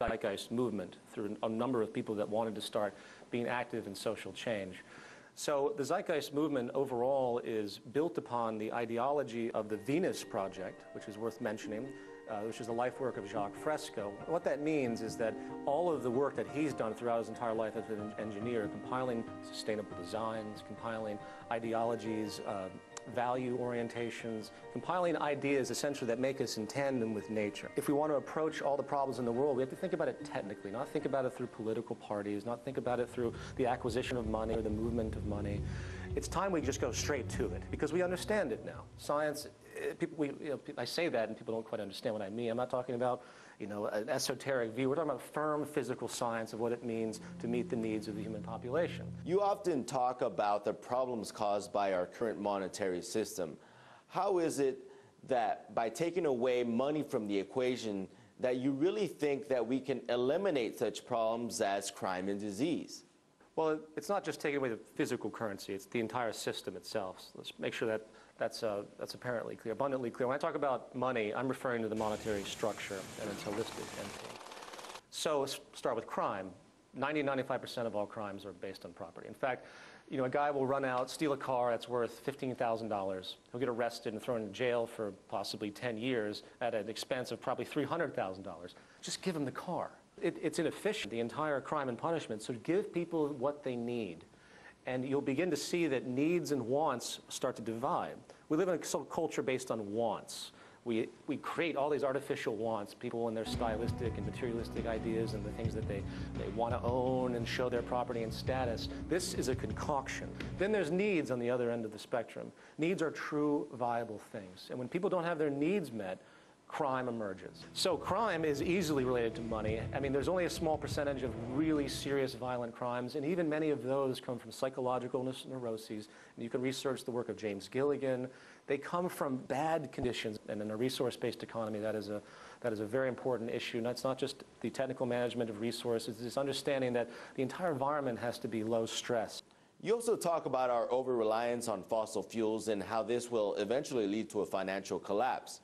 Zeitgeist movement through a number of people that wanted to start being active in social change. So the Zeitgeist movement overall is built upon the ideology of the Venus Project, which is worth mentioning, which is the life work of Jacques Fresco. What that means is that all of the work that he's done throughout his entire life as an engineer, compiling sustainable designs, compiling ideologies, value orientations, compiling ideas essentially that make us in tandem with nature. If we want to approach all the problems in the world, we have to think about it technically, not think about it through political parties, not think about it through the acquisition of money or the movement of money. It's time we just go straight to it because we understand it now. Science, I say that and people don't quite understand what I mean. I'm not talking about an esoteric view. We're talking about firm physical science of what it means to meet the needs of the human population. You often talk about the problems caused by our current monetary system. How is it that by taking away money from the equation that you really think that we can eliminate such problems as crime and disease? Well, it's not just taking away the physical currency, it's the entire system itself. So let's make sure that that's apparently clear, abundantly clear. When I talk about money, I'm referring to the monetary structure and its holistic entity. So let's start with crime. 90–95% of all crimes are based on property. In fact, a guy will run out, steal a car that's worth $15,000. He'll get arrested and thrown in jail for possibly 10 years at an expense of probably $300,000. Just give him the car. It's inefficient, the entire crime and punishment. So give people what they need. And you'll begin to see that needs and wants start to divide. We live in a culture based on wants. We create all these artificial wants, people and their stylistic and materialistic ideas and the things that they want to own and show their property and status. This is a concoction. Then there's needs on the other end of the spectrum. Needs are true, viable things. And when people don't have their needs met, crime emerges. So crime is easily related to money. I mean, there's only a small percentage of really serious violent crimes, and even many of those come from psychological neuroses. And you can research the work of James Gilligan. They come from bad conditions, and in a resource-based economy, that is a very important issue. And that's not just the technical management of resources, it's understanding that the entire environment has to be low stress. You also talk about our over-reliance on fossil fuels and how this will eventually lead to a financial collapse.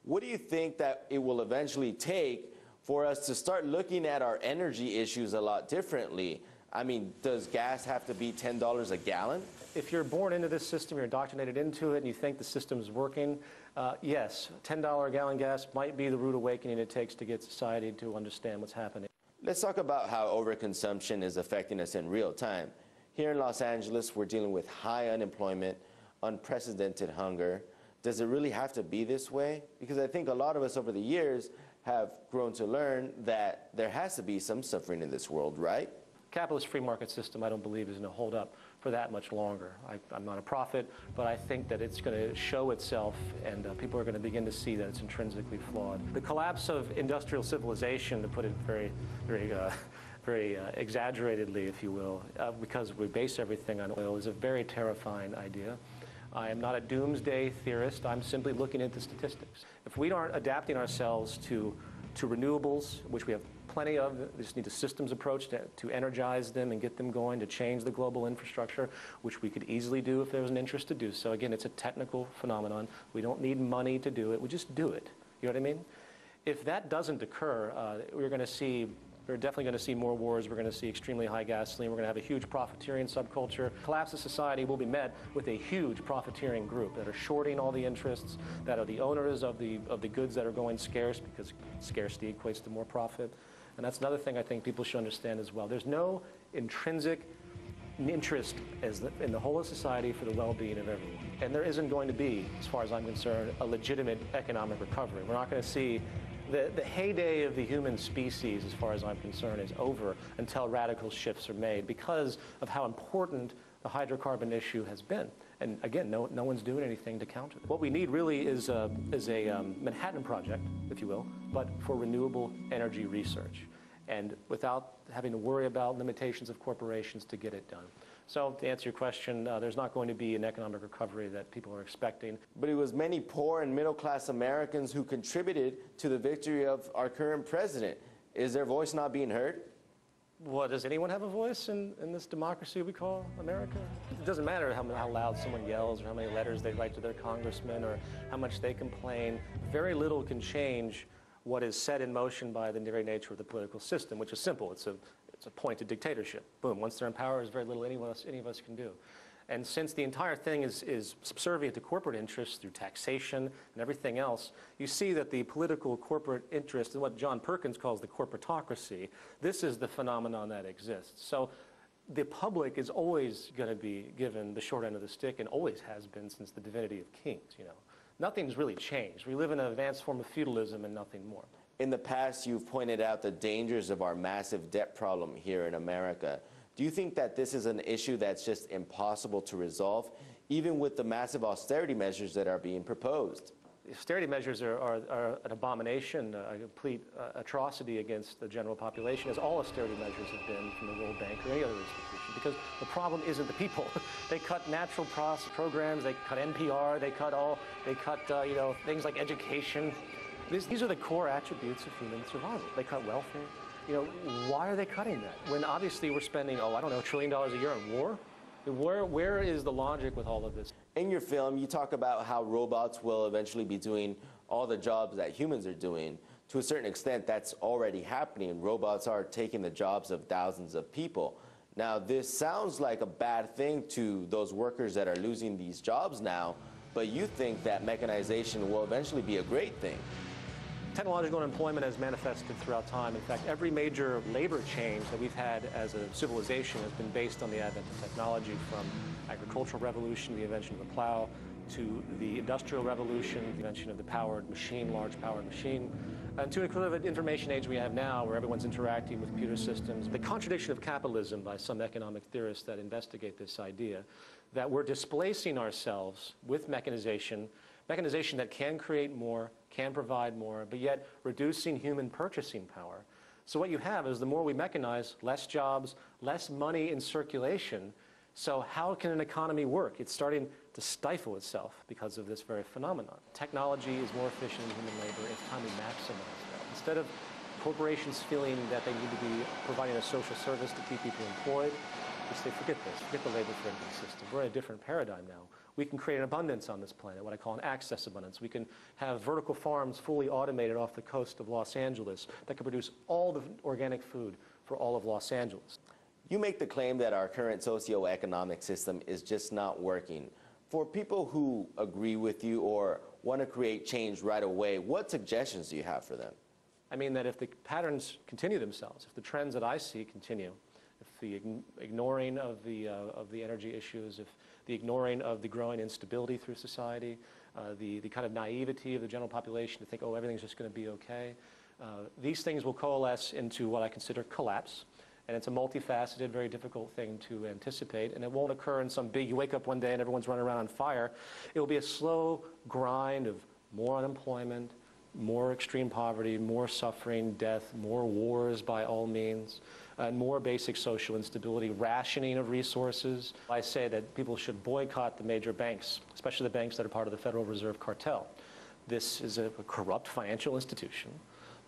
What do you think that it will eventually take for us to start looking at our energy issues a lot differently? I mean, does gas have to be $10 a gallon? If you're born into this system, you're indoctrinated into it, and you think the system is working, yes, $10 a gallon gas might be the rude awakening it takes to get society to understand what's happening. Let's talk about how overconsumption is affecting us in real time. Here in Los Angeles, we're dealing with high unemployment, unprecedented hunger. Does it really have to be this way? Because I think a lot of us over the years have grown to learn that there has to be some suffering in this world, right? Capitalist free market system, I don't believe, is going to hold up for that much longer. I'm not a prophet, but I think that it's going to show itself, and people are going to begin to see that it's intrinsically flawed. The collapse of industrial civilization, to put it very exaggeratedly, if you will, because we base everything on oil, is a very terrifying idea. I am not a doomsday theorist. I'm simply looking at the statistics. If we aren't adapting ourselves to renewables, which we have plenty of, we just need a systems approach to energize them and get them going, to change the global infrastructure, which we could easily do if there was an interest to do so. Again, it's a technical phenomenon. We don't need money to do it. We just do it. You know what I mean? If that doesn't occur, we're definitely going to see more wars. We're going to see extremely high gasoline. We're going to have a huge profiteering subculture. Collapse of society will be met with a huge profiteering group that are shorting all the interests, that are the owners of the goods that are going scarce, because scarcity equates to more profit. And that's another thing I think people should understand as well. There's no intrinsic interest in the whole of society for the well-being of everyone. And there isn't going to be, as far as I'm concerned, a legitimate economic recovery. We're not going to see the heyday of the human species, as far as I'm concerned, is over until radical shifts are made because of how important the hydrocarbon issue has been. And again, no one's doing anything to counter it. What we need really is a Manhattan Project, if you will, but for renewable energy research, and without having to worry about limitations of corporations to get it done. So to answer your question, there's not going to be an economic recovery that people are expecting. But it was many poor and middle-class Americans who contributed to the victory of our current president. Is their voice not being heard? Well, does anyone have a voice in this democracy we call America? It doesn't matter how loud someone yells or how many letters they write to their congressman or how much they complain. Very little can change what is set in motion by the very nature of the political system, which is simple. It's a pointed dictatorship. Boom. Once they're in power, there's very little any of us can do. And since the entire thing is subservient to corporate interests through taxation and everything else, you see that the political corporate interest, and what John Perkins calls the corporatocracy, this is the phenomenon that exists. So the public is always going to be given the short end of the stick, and always has been since the divinity of kings, you know. Nothing's really changed. We live in an advanced form of feudalism and nothing more. In the past, you've pointed out the dangers of our massive debt problem here in America. Do you think that this is an issue that's just impossible to resolve, even with the massive austerity measures that are being proposed? The austerity measures are an abomination, a complete atrocity against the general population, as all austerity measures have been from the World Bank or any other institution, because the problem isn't the people. They cut natural programs, they cut NPR, they cut you know, things like education. These are the core attributes of human survival. They cut welfare. You know, why are they cutting that? When obviously we're spending, I don't know, $1 trillion a year on war? Where is the logic with all of this? In your film, you talk about how robots will eventually be doing all the jobs that humans are doing. To a certain extent, that's already happening. Robots are taking the jobs of thousands of people. Now, this sounds like a bad thing to those workers that are losing these jobs now, but you think that mechanization will eventually be a great thing. Technological unemployment has manifested throughout time. In fact, every major labor change that we've had as a civilization has been based on the advent of technology, from agricultural revolution, the invention of the plow, to the industrial revolution, the invention of the powered machine, large powered machine, and to an equivalent information age we have now, where everyone's interacting with computer systems. The contradiction of capitalism by some economic theorists that investigate this idea, that we're displacing ourselves with mechanization that can create more, can provide more, but yet reducing human purchasing power. So what you have is, the more we mechanize, less jobs, less money in circulation. So how can an economy work? It's starting to stifle itself because of this very phenomenon. Technology is more efficient than human labor. It's time to maximize that. Instead of corporations feeling that they need to be providing a social service to keep people employed, we say, forget this, forget the labor for income system. We're in a different paradigm now. We can create an abundance on this planet, what I call an access abundance. We can have vertical farms fully automated off the coast of Los Angeles that can produce all the organic food for all of Los Angeles. You make the claim that our current socioeconomic system is just not working. For people who agree with you or want to create change right away, what suggestions do you have for them? I mean that if the patterns continue themselves, if the trends that I see continue, if the ignoring of the energy issues, if the ignoring of the growing instability through society, the kind of naivety of the general population to think, oh, everything's just going to be okay, these things will coalesce into what I consider collapse. And it's a multifaceted, very difficult thing to anticipate. And it won't occur in some big, you wake up one day and everyone's running around on fire. It will be a slow grind of more unemployment, more extreme poverty, more suffering, death, more wars by all means, and more basic social instability, rationing of resources. I say that people should boycott the major banks, especially the banks that are part of the Federal Reserve cartel. This is a corrupt financial institution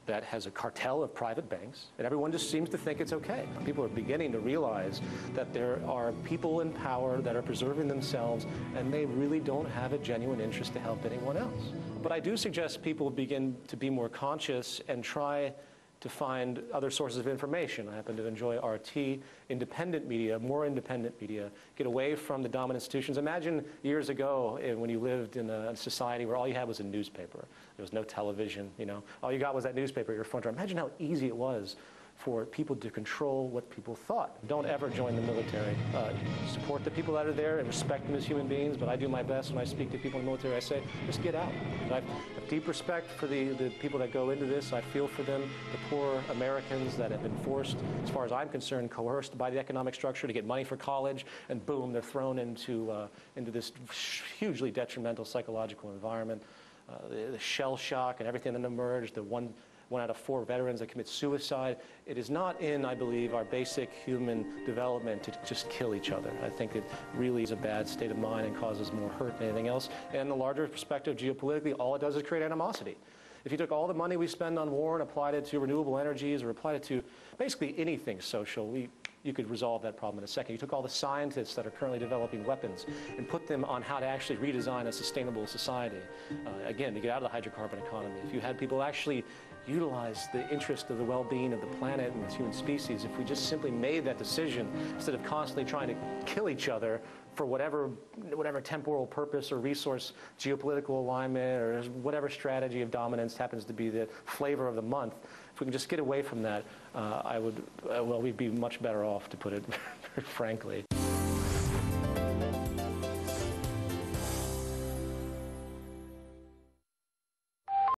that has a cartel of private banks, and everyone just seems to think it's okay. People are beginning to realize that there are people in power that are preserving themselves, and they really don't have a genuine interest to help anyone else. But I do suggest people begin to be more conscious and try to find other sources of information. I happen to enjoy RT, independent media, more independent media, get away from the dominant institutions. Imagine years ago when you lived in a society where all you had was a newspaper. There was no television, you know. All you got was that newspaper at your front door. Imagine how easy it was for people to control what people thought. Don't ever join the military. Support the people that are there and respect them as human beings, but I do my best when I speak to people in the military. I say, just get out. I have deep respect for the people that go into this. I feel for them, the poor Americans that have been forced, as far as I'm concerned, coerced by the economic structure to get money for college, and boom, they're thrown into this hugely detrimental psychological environment. The shell shock and everything that emerged, the one out of 4 veterans that commit suicide. It is not in, I believe, our basic human development to just kill each other. I think it really is a bad state of mind and causes more hurt than anything else. And in the larger perspective, geopolitically, all it does is create animosity. If you took all the money we spend on war and applied it to renewable energies or applied it to basically anything social, you could resolve that problem in a second. You took all the scientists that are currently developing weapons and put them on how to actually redesign a sustainable society. Again, to get out of the hydrocarbon economy. If you had people actually utilize the interest of the well-being of the planet and the human species, if we just simply made that decision instead of constantly trying to kill each other for whatever temporal purpose or resource, geopolitical alignment, or whatever strategy of dominance happens to be the flavor of the month, if we can just get away from that, we'd be much better off, to put it frankly.